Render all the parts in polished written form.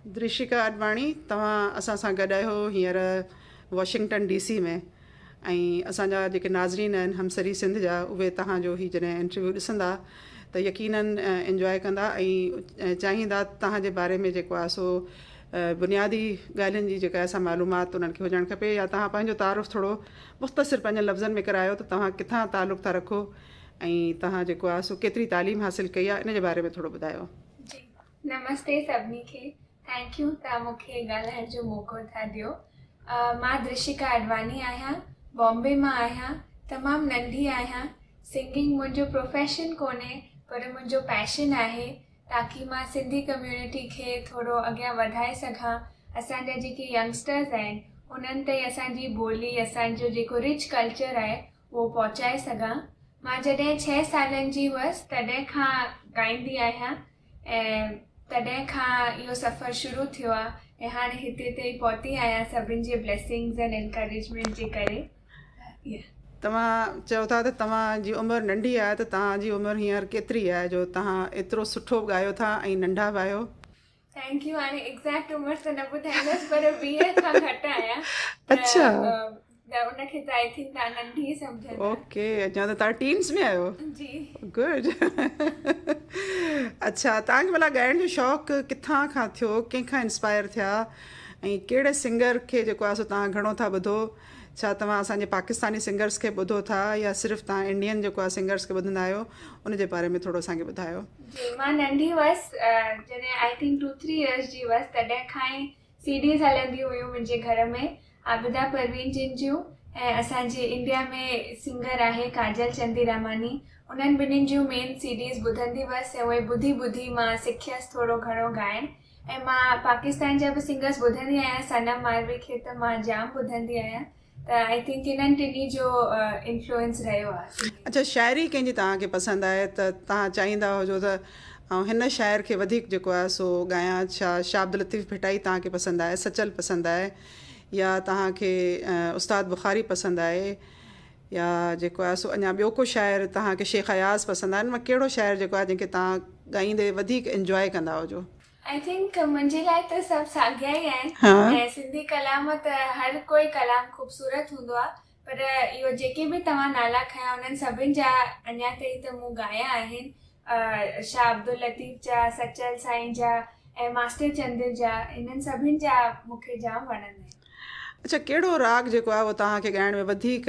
दृशिका अडवाणी तव्हां असां सां गॾु आहियो हींअर वॉशिंगटन DC में ऐं असांजा जेके नाज़रीन आहिनि हमसरी सिंध जा उहे तव्हांजो ही जॾहिं इंटरव्यू ॾिसंदा त यकीनन इंजॉय कंदा ऐं चाहींदा तव्हांजे बारे में जेको आहे सो बुनियादी ॻाल्हियुनि जी जेका असां मालूमात उन्हनि खे हुजणु खपे या तव्हां पंहिंजो तारुफ़ थोरो मुख़्तसिर पंहिंजनि लफ़्ज़नि में करायो त तव्हां किथां तालुक़ु था रखो ऐं तव्हां जेको आहे सो केतिरी तालीम हासिलु कई आहे इन जे बारे में थोरो ॿुधायो। जी नमस्ते सभिनी खे। थैंक यू तव्हां मूंखे ॻाल्हाइण जो मौक़ो था ॾियो। मां दृशिका अडवाणी आहियां, बॉम्बे मां आहियां, तमामु नंढी आहियां। सिंगिंग मुंहिंजो प्रोफेशन कोन्हे पर मुंहिंजो पैशन आहे ताकी मां सिंधी कम्यूनिटी खे थोरो अॻियां वधाए सघां। असांजा जेके यंगस्टर्स आहिनि उन्हनि ताईं असांजी ॿोली, असांजो जेको रिच कल्चर आहे उहो पहुचाए सघां। मां जॾहिं 6 सालनि जी हुअसि तॾहिं खां ॻाईंदी आहियां ऐं तॾहिं खां इहो सफ़र शुरू थियो आहे ऐं हाणे हिते ताईं पहुती आहियां सभिनि जे ब्लेसिंग्स एंड एनकरेजमेंट जे करे। तव्हां चयो था त तव्हांजी उमिरि नंढी आहे त तव्हांजी उमिरि हींअर केतिरी आहे जो तव्हां एतिरो सुठो ॻायो था ऐं नंढा बि आहियो? Thank U. हाणे एग्ज़ैक्ट उमिरि त न ॿुधाईंदसि पर 20 खां घटि आहियां। अच्छा, उनखे त आई थिंक तव्हां नंढी सम्झंदा। ओके, अञा त तव्हां टीन्स में आहियो। जी गुड। अच्छा, तव्हांखे भला ॻाइण जो शौक़ु किथां खां थियो, कंहिंखां इंस्पायर थिया ऐं कहिड़े सिंगर खे जेको आहे सो तव्हां घणो था ॿुधो? छा तव्हां असांजे पाकिस्तानी सिंगर्स खे ॿुधो था या सिर्फ़ु तव्हां इंडियन जेको आहे सिंगर्स खे ॿुधंदा आहियो? उन जे बारे में थोरो असांखे ॿुधायो। जी मां नंढी हुअसि, जॾहिं आई थिंक 2-3 इयर्स जी हुअसि तॾहिं खां ई CDs हलंदियूं हुयूं मुंहिंजे घर में, आबिदा परवीन जिन जूं ऐं असांजे इंडिया में सिंगर आहे काजल चंदीरामानी। उन्हनि ॿिन्हिनि जूं मेन CDs ॿुधंदी हुअसि ऐं उहे ॿुधी ॿुधी मां सिखियसि थोरो घणो ॻाइणु। ऐं मां पाकिस्तान जा बि सिंगर्स ॿुधंदी आहियां, सनम मालवी खे त मां जाम ॿुधंदी आहियां। त आई थिंक इन्हनि टिनी जो इन्फ्लुएंस रहियो आहे। अच्छा, शाइरी कंहिंजी तव्हांखे पसंदि आहे त तव्हां चाहींदा हुजो त ऐं हिन शाइर खे वधीक जेको आहे सो ॻायां? छा शाब्द लतीफ़ भिटाई तव्हांखे पसंदि आहे, सचल पसंदि आहे या तव्हांखे उस्ताद बुखारी पसंदि आहे या जेको आहे सो अञा ॿियो को शाइर तव्हांखे शेख अयाज़ पसंदि आहे? मां कहिड़ो शाइर जेको आहे जंहिंखे तव्हां ॻाईंदे वधीक इंजॉय कंदा हुजो? आई थिंक मुंहिंजे लाइ त सभु साॻिया ई आहिनि ऐं सिंधी कलाम त हर कोई कलाम ख़ूबसूरत हूंदो आहे, पर इहो जेके बि तव्हां नाला खयां उन्हनि सभिनि जा अञा ताईं त मूं ॻाया आहिनि। शाह अब्दुल लतीफ़ जा, सचल साईं जा ऐं मास्टर चंद्र जा, इन्हनि सभिनि जा मूंखे जाम वणंदा आहिनि। अच्छा, कहिड़ो राग जेको आहे उहो तव्हांखे ॻाइण में वधीक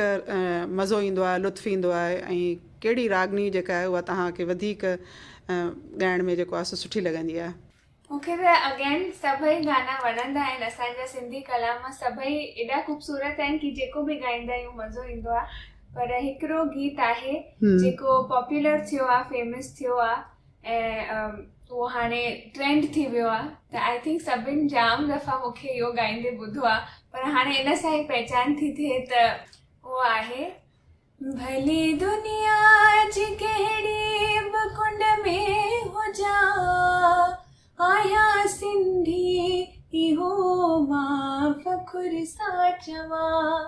मज़ो ईंदो आहे, लुत्फ़ ईंदो आहे ऐं कहिड़ी रागनी जेका आहे उहा तव्हांखे वधीक ॻाइण में जेको आहे सो सुठी लॻंदी आहे? मूंखे त अगेन सभई गाना वणंदा आहिनि। असांजा सिंधी कलाम सभई एॾा ख़ूबसूरत आहिनि कि जेको बि ॻाईंदा आहियूं मज़ो ईंदो आहे। पर हिकिड़ो गीत आहे जेको पॉपुलर थियो आहे, फेमस थियो आहे ऐं उहो हाणे ट्रेंड थी वियो आहे। त आई थिंक सभिनि जाम दफ़ा मूंखे इहो ॻाईंदे ॿुधो आहे, पर हाणे इन सां ई पहचान थी थिए त उहो आहे भली दुनिया जी कहिड़ी बि कुंड में हुजा, आया सिंधी इहो मां फ़ख़ुर सां चवां,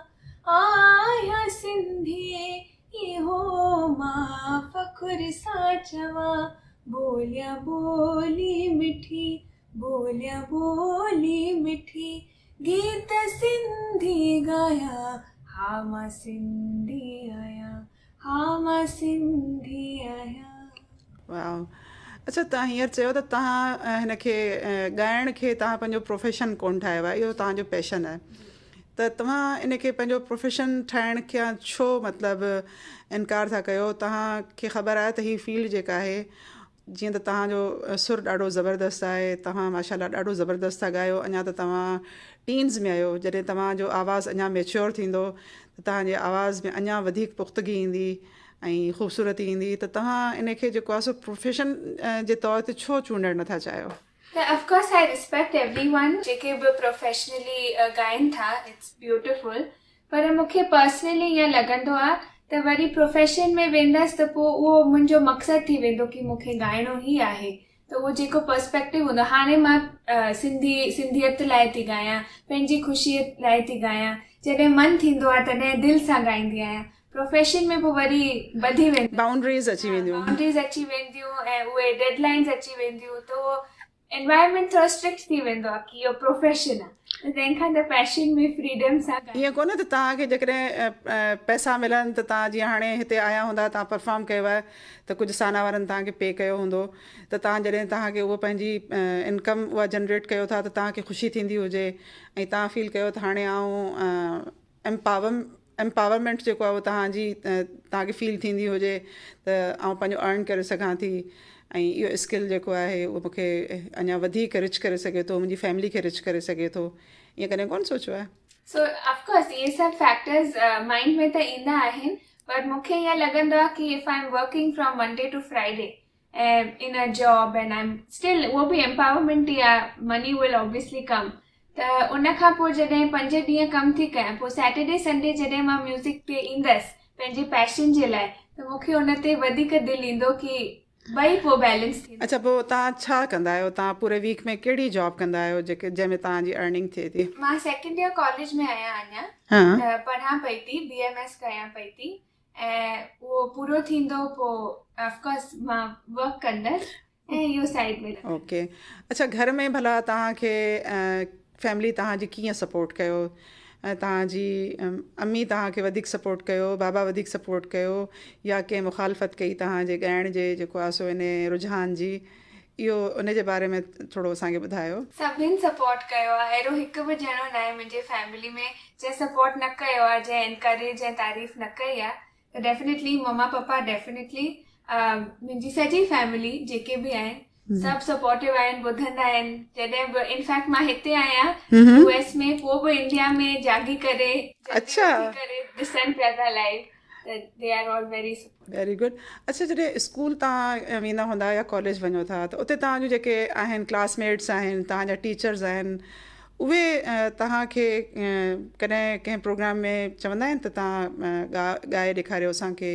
आया सिंधी इहो मां फ़ख़ुर सां चवां, बोलिया बोली मिठी, बोलिया बोली मिठी, गीत सिंधी गाया, हा मां सिंधी आहियां, हा मां सिंधी आहियां। वाह। अच्छा, तव्हां हींअर चयो त तव्हां हिनखे ॻाइण खे तव्हां पंहिंजो प्रोफेशन कोन ठाहियो आहे, इहो तव्हांजो पैशन आहे, त तव्हां इनखे पंहिंजो प्रोफेशन ठाहिण खां छो मतिलबु इनकार था कयो? तव्हांखे ख़बर आहे त हीअ फील्ड जेका आहे, जीअं त तव्हांजो सुर ॾाढो ज़बरदस्तु आहे, तव्हां माशाल्लाह ॾाढो ज़बरदस्तु था ॻायो, अञा त तव्हां टीन्स में आहियो, जॾहिं तव्हांजो आवाज़ु अञा मैच्योर थींदो त तव्हांजे आवाज़ में अञा वधीक पुख़्तगी ईंदी ऐं ख़ूबसूरती ईंदी, त तव्हां इनखे जेको आहे सो प्रोफेशन जे तौर ते छो चूंडणु नथा चाहियो? त ऑफकोर्स आई रिस्पेक्ट एवरीवन जेके बि प्रोफेशनली ॻाइनि था, इट्स ब्यूटिफुल, पर मूंखे पर्सनली ईअं लॻंदो आहे त वरी प्रोफेशन में वेंदसि त पोइ उहो मुंहिंजो मक़सदु थी वेंदो कि मूंखे ॻाइणो ई आहे। त उहो जेको पर्सपेक्टिव हूंदो, हाणे मां सिंधियत लाइ थी ॻायां, पंहिंजी ख़ुशीअ लाइ थी ॻायां, जॾहिं मन थींदो आहे तॾहिं दिलि सां ॻाईंदी आहियां। प्रोफेशन में पोइ वरी वधी वेंदो, बाउंड्रीज़ अची वेंदियूं ऐं उहे डेडलाइंस अची वेंदियूं, त उहो एनवायरमेंट थोरो स्ट्रिक्ट थी वेंदो आहे की इहो प्रोफेशन आहे त तंहिंखां त पैशन में फ्रीडम सां ईअं कोन्हे त तव्हांखे जेकॾहिं पैसा मिलनि त तव्हां जीअं हाणे हिते आया हूंदा तव्हां परफॉर्म कयो आहे त कुझु साना वारनि तव्हांखे पे कयो हूंदो त तव्हां जॾहिं तव्हांखे उहो पंहिंजी इनकम उहा जनरेट कयो था त तव्हांखे ख़ुशी थींदी हुजे ऐं तव्हां फील कयो त हाणे आउं एम्पावरमेंट जेको आहे उहो तव्हांजी तव्हांखे फील थींदी हुजे त आउं पंहिंजो अर्न करे सघां थी ऐं इहो स्किल जेको आहे उहो मूंखे अञा वधीक रिच करे सघे थो मुंहिंजी फैमिली खे रिच करे सघे थो ईअं कॾहिं कोन सोचियो आहे सो ऑफकोर्स इहे सभु फैक्टर्स माइंड में त ईंदा आहिनि बट मूंखे ईअं लॻंदो आहे की if I am working from Monday to Friday ऐं in a job and I am still उहो बि एम्पावरमेंट ई आहे मनी विल ऑब्वियसली कम त उन खां पोइ जॾहिं 5 ॾींहं कमु थी कयां पोइ सैटरडे संडे जॾहिं मां म्यूज़िक ते ईंदसि पंहिंजे पैशन जे लाइ त मूंखे उन ते वधीक दिलि ईंदो की ॿई पोइ बैलेंस थी अच्छा पोइ तव्हां छा कंदा आहियो तव्हां पूरे वीक में कहिड़ी जॉब कंदा आहियो जंहिंमें तव्हांजी अर्निंग थिए थी मां सेकेंड ईयर कॉलेज में आहियां अञा हा पढ़ां पई थी BMS कयां पई थी ऐं उहो पूरो थींदो पोइ ऑफकोर्स मां वर्क कंदसि ऐं इहो साइड में ओके अच्छा घर में भला तव्हांखे फैमिली तव्हांजी कीअं सपोर्ट कयो तव्हांजी अम्मी तव्हांखे वधीक सपोर्ट कयो बाबा वधीक सपोर्ट कयो या कंहिं मुखालफ़त कई तव्हांजे ॻाइण जे जेको आहे सो इन रुझान जी इहो उन जे बारे में थोरो असांखे ॿुधायो सभिनि सपोर्ट कयो आहे अहिड़ो हिकु बि ॼणो न आहे मुंहिंजे फैमिली में जंहिं सपोर्ट न कयो आहे जंहिं एनकरेज ऐं तारीफ़ न कई आहे त डेफिनेटली मम्मा पप्पा डेफिनेटली मुंहिंजी सॼी फैमिली जेके बि आहिनि सभु सपोर्टिव आहिनि ॿुधंदा आहिनि जॾहिं बि इनफैक्ट मां हिते आहियां US में पोइ बि इंडिया में जागी करे अच्छा ॾिसनि पिया था live they are all very good अच्छा जॾहिं स्कूल तव्हां वेंदा हूंदा या कॉलेज वञो था त उते तव्हांजो जेके आहिनि क्लासमेट्स आहिनि तव्हांजा टीचर्स आहिनि उहे तव्हांखे कॾहिं कंहिं प्रोग्राम में चवंदा आहिनि त तव्हां ॻाए ॾेखारियो असांखे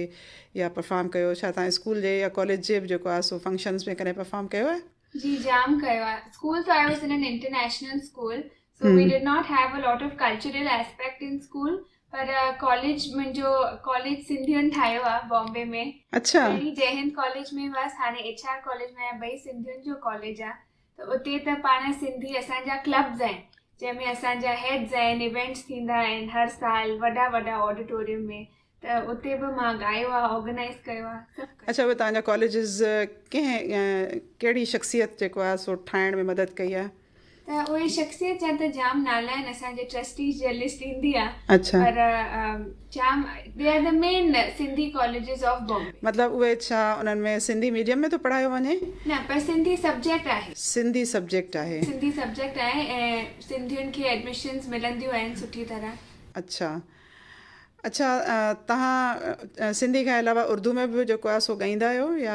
या परफॉर्म कयो छा तव्हां स्कूल जे या कॉलेज जे बि जेको आहे सो फंक्शन्स में कॾहिं परफॉर्म कयो आहे जी जाम कयो आहे school so I was in an international school so we did not have a lot of cultural aspect in school पर कॉलेज मुंहिंजो कॉलेज सिंधियुनि ठाहियो आहे बॉम्बे में अच्छा पहिरीं जय हिंद कॉलेज में हुअसि हाणे HR कॉलेज में आहे ॿई सिंधियुनि जो कॉलेज आहे त उते त पाण सिंधी असांजा क्लब्स आहिनि जंहिंमें असांजा हेड्स आहिनि इवेंट्स थींदा आहिनि हर साल वॾा वॾा ऑडिटोरियम में त उते बि मां ॻायो आहे ऑर्गेनाइज़ कयो आहे अच्छा उहे तव्हांजा कॉलेजिस कंहिं कहिड़ी शख़्सियत जेको आहे सो ठाहिण में मदद कई आहे त उहे शख़्सियत जा त जाम नाला आहिनि असांजे ट्रस्टीज़ जी लिस्ट ईंदी आहे अच्छा पर जाम they are the main Sindhi colleges of Bombay मतिलबु उहे छा उन्हनि में सिंधी मीडियम में थो पढ़ायो वञे न पर सिंधी सब्जेक्ट आहे सिंधी सब्जेक्ट आहे सिंधी सब्जेक्ट आहे ऐं सिंधियुनि खे एडमिशन्स मिलंदियूं आहिनि सुठी तरह अच्छा अच्छा तव्हां सिंधी खां अलावा उर्दू में बि जेको आहे सो ॻाईंदा आहियो या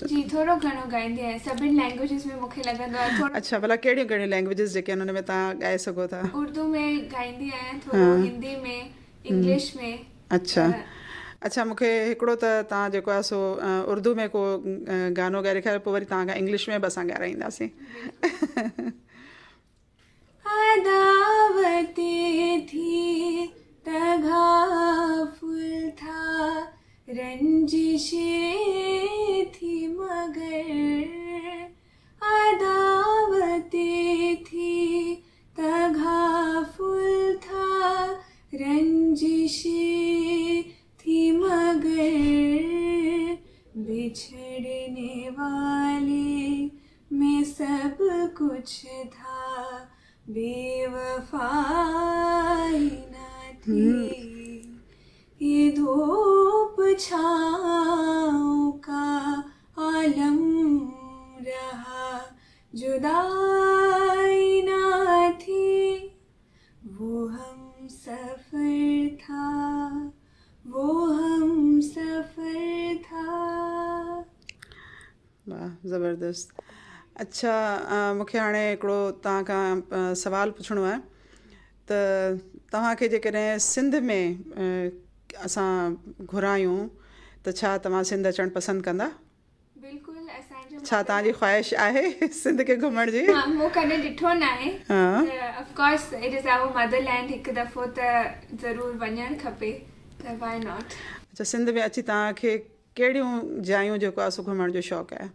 जी थोरो घणो ॻाईंदी आहियां सभिनि लैंग्वेजिस में मूंखे लॻंदो आहे थोरो अच्छा भला कहिड़ियूं कहिड़ियूं लैंग्वेजिस जेके हुन में तव्हां ॻाए सघो था उर्दू में ॻाईंदी आहियां थोरो हिंदी में इंग्लिश में अच्छा अच्छा मूंखे हिकिड़ो त तव्हां जेको आहे सो उर्दू में को गानो ॻाए ॾेखारियो पोइ वरी तव्हां इंग्लिश में बि असां ॻाराईंदासीं अदावतें थी तगाफुल था रंजिशें थी मगर अदावतें थी तगाफुल था रंजिशें थी मगर बिछड़ने वाले में सब कुछ था बेवफाई ये धूप छाँव का आलम रहा जुदाई ना थी वो हम सफर था वो हम सफर था वाह ज़बरदस्त अच्छा मूंखे हाणे हिकिड़ो तव्हां खां सवालु पुछिणो आहे त तव्हांखे जेकॾहिं सिंध में असां घुरायूं त छा तव्हां सिंध अचणु पसंदि कंदा बिल्कुलु असांजो छा तव्हांजी ख़्वाहिश आहे सिंध खे घुमण जी मूं कॾहिं ॾिठो न आहे of course it is our motherland हिकु दफ़ो त ज़रूरु वञणु खपे त वाई नॉट अच्छा सिंध में अची तव्हांखे कहिड़ियूं जायूं जेको आहे सो घुमण जो शौक़ु आहे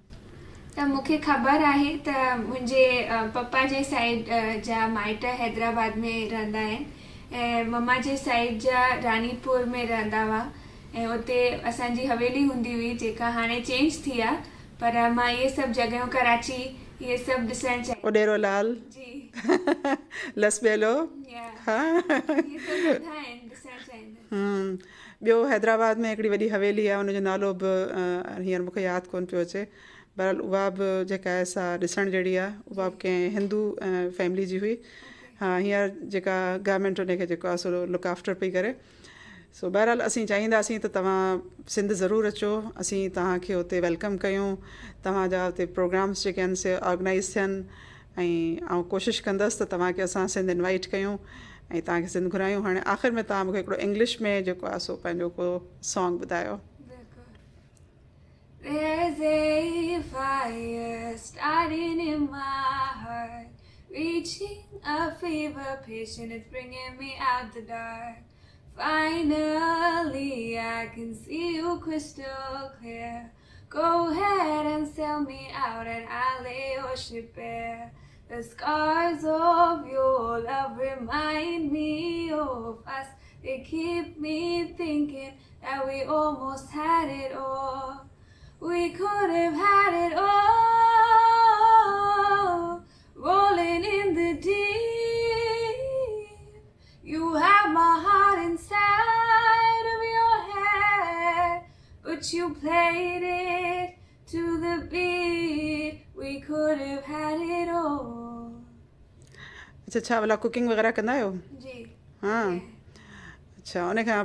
त मूंखे ख़बर आहे त मुंहिंजे पप्पा जे साइड जा माइट हैदराबाद में रहंदा आहिनि ऐं मम्मा जे साइड जा रानीपुर में रहंदा हुआ ऐं उते असांजी हवेली हूंदी हुई जेका हाणे चेंज थी आहे पर मां इहे सभु जॻहियूं कराची इहे सभु ॾिसणु चाहियां ओडेरो लाल जी लसबेलो या हा इहे सभु ॿुधा आहिनि ॾिसणु चाहींदा ॿियो हैदराबाद में हिकिड़ी वॾी हवेली आहे उनजो नालो बि हींअर मूंखे यादि कोन पियो अचे बहरहाल उहा बि जेका आहे सा ॾिसणु जहिड़ी आहे उहा बि कंहिं हिंदू फैमिली जी हुई हा हींअर जेका गवर्नमेंट उनखे जेको आहे सो लुक आफ्टर पई करे सो बहरहाल असीं चाहींदासीं त तव्हां सिंध ज़रूरु अचो असीं तव्हांखे हुते वेलकम कयूं तव्हांजा हुते प्रोग्राम्स जेके आहिनि से ऑर्गनाइज़ थियनि ऐं कोशिशि कंदसि त तव्हांखे असां सिंध इनवाइट कयूं ऐं तव्हांखे सिंध घुरायूं हाणे आख़िर में तव्हां मूंखे हिकिड़ो इंग्लिश में जेको आहे सो पंहिंजो को सॉन्ग ॿुधायो There's a fire starting in my heart, reaching a fever pitch and it's bringing me out the dark. Finally, I can see you crystal clear. Go ahead and sell me out and I'll lay your ship bare. The scars of your love remind me of us. They keep me thinking that we almost had it all. We could have had it all, rolling in the deep. You have my heart inside of your head, but you played it to the beat. We could have had it all. अच्छा छा भला cooking वग़ैरह कंदा आहियो जी हा अच्छा उन खां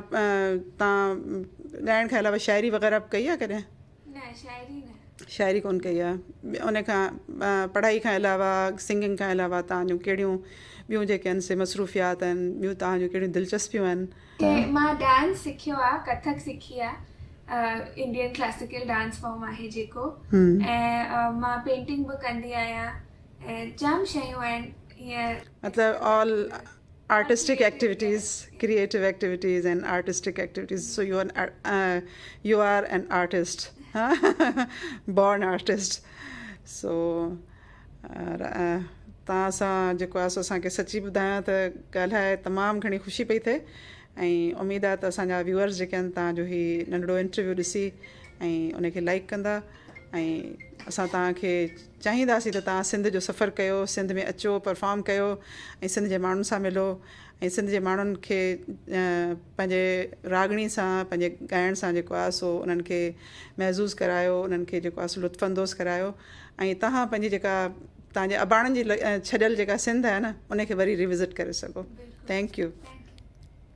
तव्हां ॻाइण खां अलावा शाइरी वग़ैरह बि कई आहे कॾहिं न शायरी न शाइरी कोन कई आहे उन खां पढ़ाई खां अलावा सिंगिंग खां अलावा तव्हांजूं कहिड़ियूं ॿियूं जेके आहिनि से मसरूफ़ियात आहिनि ॿियूं तव्हांजूं कहिड़ियूं दिलचस्पियूं आहिनि मां डांस सिखियो आहे कथक सिखी आहे इंडियन क्लासिकल डांस फॉर्म आहे जेको ऐं मां पेंटिंग बि कंदी आहियां ऐं जाम शयूं आहिनि हीअं मतलब all artistic activities creative activities and artistic activities so you are an artist huh? born artist so तव्हां सां जेको आहे सो असांखे सची ॿुधायां त ॻाल्हाए तमामु घणी ख़ुशी पई थिए ऐं उमेदु आहे त असांजा व्यूअर्स जेके आहिनि तव्हांजो हीउ नंढिड़ो इंटरव्यू ॾिसी ऐं उनखे लाइक कंदा ऐं असां तव्हांखे चाहींदासीं त तव्हां सिंध जो सफ़रु कयो सिंध में अचो परफॉर्म कयो ऐं सिंध जे माण्हुनि सां मिलो ऐं सिंध जे माण्हुनि खे पंहिंजे रागणी सां पंहिंजे ॻाइण सां जेको आहे सो उन्हनि खे महज़ूज़ करायो उन्हनि खे जेको आहे सो लुत्फ़अंदोज़ करायो ऐं तव्हां पंहिंजी जेका तव्हांजे अबाणनि जी छॾियल जेका सिंध आहे न उनखे वरी रिविज़िट करे सघो थैंक यू